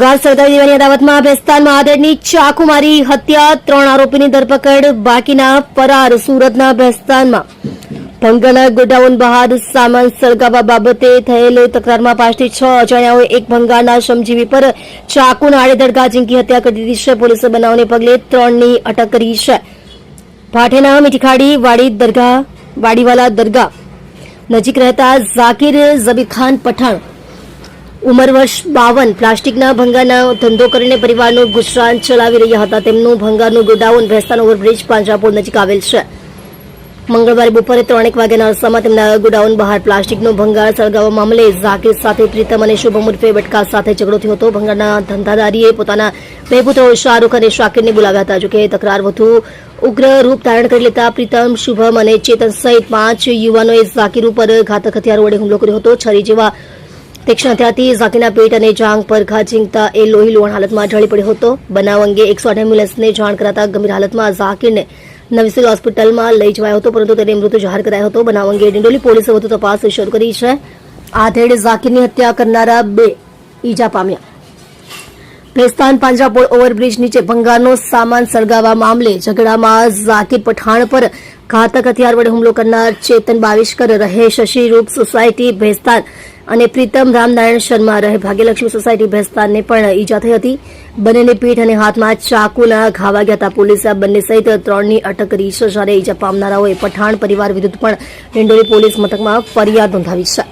મોગાલ સરદાર દીવાની અદાવતમાં ભેસ્તાનમાં આધેડની ચાકુ મારી હત્યા, 3 આરોપીની ધરપકડ, બાકીના ફરાર. સુરતના ભેસ્તાનમાં ભંગાના ગોડાઉન બહાર સામાન સળગાવવા બાબતે થયેલ તકરારમાં 5 થી 6 અજાણ્યાઓએ એક ભંગારના શ્રમજીવી પર ચાકુના આડેધડ ઝીંકી હત્યા કરી દીધી છે. પોલીસે બનાવને પગલે 3ની અટક કરી છે. ભાઠેના મીઠીખાડી વાડીવાલા દરગાહ નજીક રહેતા ઝાકીર ઝબીરખાન પઠાણ, ઉંમર વર્ષ 52, પ્લાસ્ટિકના ભંગાના ધંધો કરીને પરિવારનું ગુજરાન ચલાવી રહ્યા હતા. તેમનું ભંગારનું ગોડાઉન ભેસ્તાન ઓવરબ્રિજ પાંજરાપોળ નજીક આવેલ છે. મંગળવારે બપોરે 3 વાગ્યાના અરસામાં તેમના ગોડાઉન બહાર પ્લાસ્ટિકનો ભંગાર સળગાવવા મામલે ઝાકીર સાથે પ્રીતમ અને શુભમ ઉર્ફે બટકા સાથે ઝઘડો થયો હતો. ભંગારના ધંધાદારીએ પોતાના 2 પુત્રો શાહરૂખ અને શાકિરને બોલાવ્યા હતા. જોકે તકરાર વધુ ઉગ્ર રૂપ ધારણ કરી લેતા પ્રીતમ, શુભમ અને ચેતન સહિત 5 યુવાનોએ ઝાકીર ઉપર ઘાતક હથિયારો વડે હુમલો કર્યો હતો. છરી જેવા તીક્ષ્ણ હથિયારથી ઝાકીરના પેટ અને જાંઘ પર ઘા ઝીંકતા એ લોહીલુહાણ હાલતમાં ઢળી પડ્યો હતો. બનાવ અંગે 108 એમ્બ્યુલન્સને જાણ કરાતા ગંભીર હાલતમાં ઝાકીરને નવી સિવિલ હોસ્પિટલમાં લઈ જવાયો હતો, પરંતુ તેને મૃત જાહેર કરાયો હતો. બનાવ અંગે ડિંડોલી પોલીસે વધુ તપાસ શરૂ કરી છે. આધેડ ઝાકીરની હત્યા કરનારા 2 ઈજા પામ્યા. ભેસ્તાન પાંજરાપોળ ઓવરબ્રિજ નીચે ભંગારનો સામાન સળગાવવા મામલે ઝઘડામાં ઝાકીર પઠાણ પર ઘાતક હથિયાર વડે હુમલો કરનાર ચેતન બાવિસ્કર રહે શશીરૂપ સોસાયટી ભેસ્તાન અને પ્રીતમ રામનારાયણ શર્મા રહે ભાગ્યલક્ષ્મી સોસાયટી ભેસ્તાનને પણ ઈજા થઈ હતી. બંનેની પીઠ અને હાથમાં ચાકુના ઘા વાગ્યા હતા. પોલીસે આ બંને સહિત 3ની અટક કરી છે, જ્યારે ઈજા પામનારાઓએ પઠાણ પરિવાર વિરુદ્ધ પણ ડિંડોલી પોલીસ મથકમાં ફરિયાદ નોંધાવી છે.